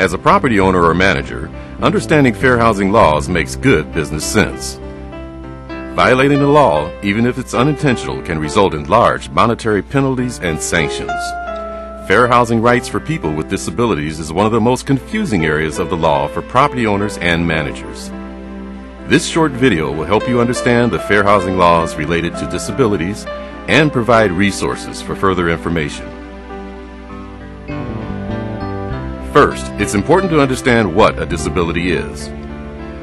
As a property owner or manager, understanding fair housing laws makes good business sense. Violating the law, even if it's unintentional, can result in large monetary penalties and sanctions. Fair housing rights for people with disabilities is one of the most confusing areas of the law for property owners and managers. This short video will help you understand the fair housing laws related to disabilities and provide resources for further information. First, it's important to understand what a disability is.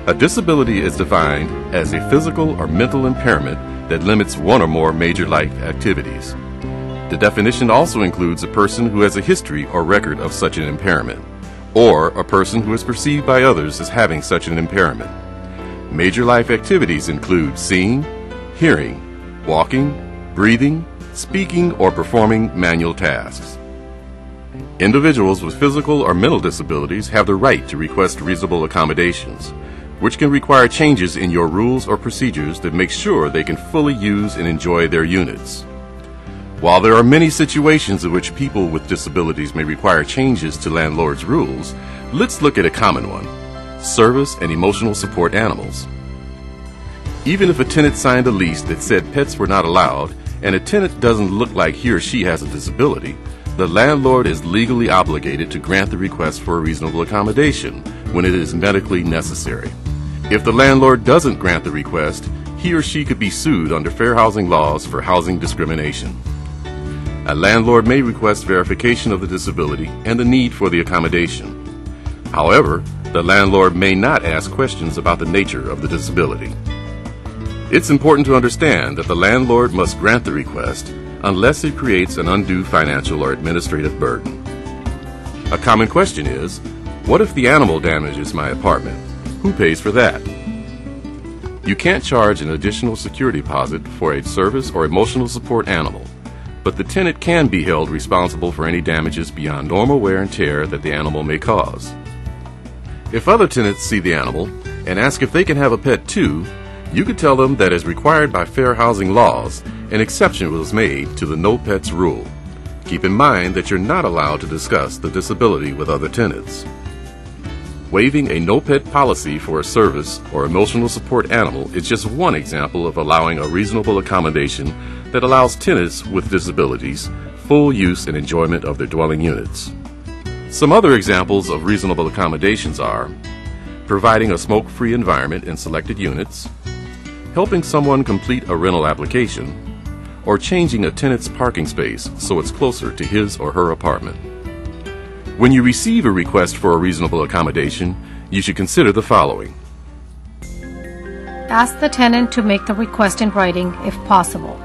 A disability is defined as a physical or mental impairment that limits one or more major life activities. The definition also includes a person who has a history or record of such an impairment, or a person who is perceived by others as having such an impairment. Major life activities include seeing, hearing, walking, breathing, speaking, or performing manual tasks. Individuals with physical or mental disabilities have the right to request reasonable accommodations, which can require changes in your rules or procedures that make sure they can fully use and enjoy their units. While there are many situations in which people with disabilities may require changes to landlord's rules, let's look at a common one: service and emotional support animals. Even if a tenant signed a lease that said pets were not allowed, and a tenant doesn't look like he or she has a disability, the landlord is legally obligated to grant the request for a reasonable accommodation when it is medically necessary. If the landlord doesn't grant the request, he or she could be sued under fair housing laws for housing discrimination. A landlord may request verification of the disability and the need for the accommodation. However, the landlord may not ask questions about the nature of the disability. It's important to understand that the landlord must grant the request unless it creates an undue financial or administrative burden. A common question is, what if the animal damages my apartment? Who pays for that? You can't charge an additional security deposit for a service or emotional support animal, but the tenant can be held responsible for any damages beyond normal wear and tear that the animal may cause. If other tenants see the animal and ask if they can have a pet too, you could tell them that as required by fair housing laws, an exception was made to the no pets rule. Keep in mind that you're not allowed to discuss the disability with other tenants. Waiving a no pet policy for a service or emotional support animal is just one example of allowing a reasonable accommodation that allows tenants with disabilities full use and enjoyment of their dwelling units. Some other examples of reasonable accommodations are providing a smoke-free environment in selected units, helping someone complete a rental application, or changing a tenant's parking space so it's closer to his or her apartment. When you receive a request for a reasonable accommodation, you should consider the following. Ask the tenant to make the request in writing if possible.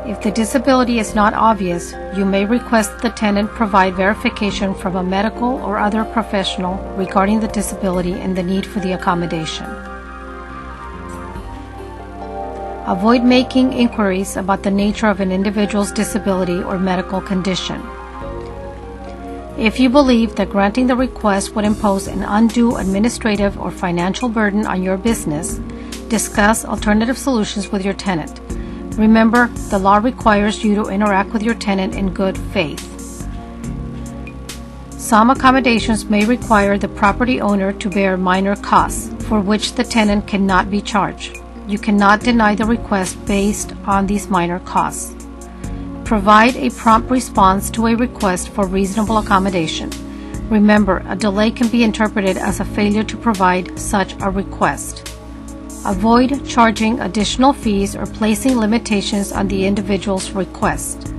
If the disability is not obvious, you may request the tenant provide verification from a medical or other professional regarding the disability and the need for the accommodation. Avoid making inquiries about the nature of an individual's disability or medical condition. If you believe that granting the request would impose an undue administrative or financial burden on your business, discuss alternative solutions with your tenant. Remember, the law requires you to interact with your tenant in good faith. Some accommodations may require the property owner to bear minor costs, for which the tenant cannot be charged. You cannot deny the request based on these minor costs. Provide a prompt response to a request for reasonable accommodation. Remember, a delay can be interpreted as a failure to provide such a request. Avoid charging additional fees or placing limitations on the individual's request.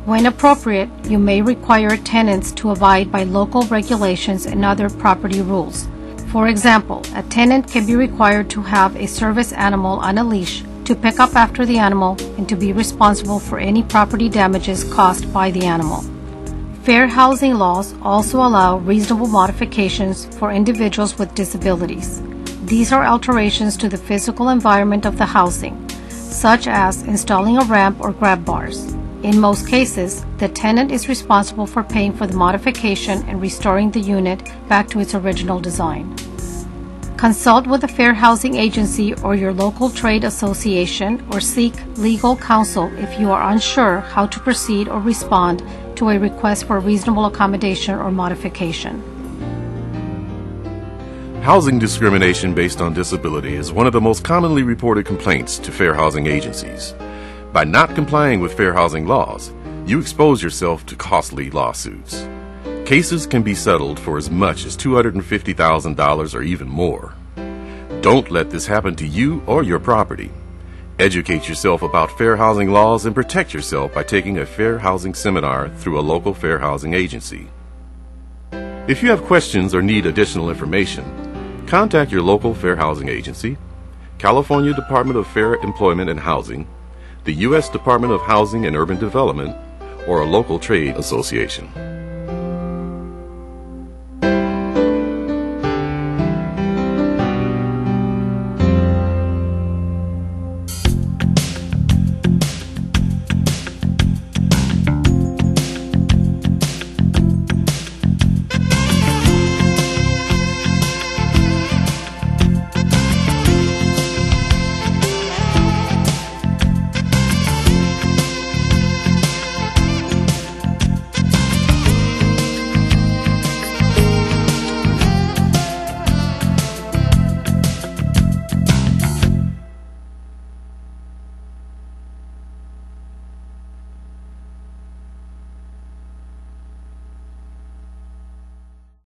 When appropriate, you may require tenants to abide by local regulations and other property rules. For example, a tenant can be required to have a service animal on a leash, to pick up after the animal, and to be responsible for any property damages caused by the animal. Fair housing laws also allow reasonable modifications for individuals with disabilities. These are alterations to the physical environment of the housing, such as installing a ramp or grab bars. In most cases, the tenant is responsible for paying for the modification and restoring the unit back to its original design. Consult with a fair housing agency or your local trade association, or seek legal counsel if you are unsure how to proceed or respond to a request for reasonable accommodation or modification. Housing discrimination based on disability is one of the most commonly reported complaints to fair housing agencies. By not complying with fair housing laws, you expose yourself to costly lawsuits. Cases can be settled for as much as $250,000 or even more. Don't let this happen to you or your property. Educate yourself about fair housing laws and protect yourself by taking a fair housing seminar through a local fair housing agency. If you have questions or need additional information, contact your local fair housing agency, California Department of Fair Employment and Housing, the U.S. Department of Housing and Urban Development, or a local trade association.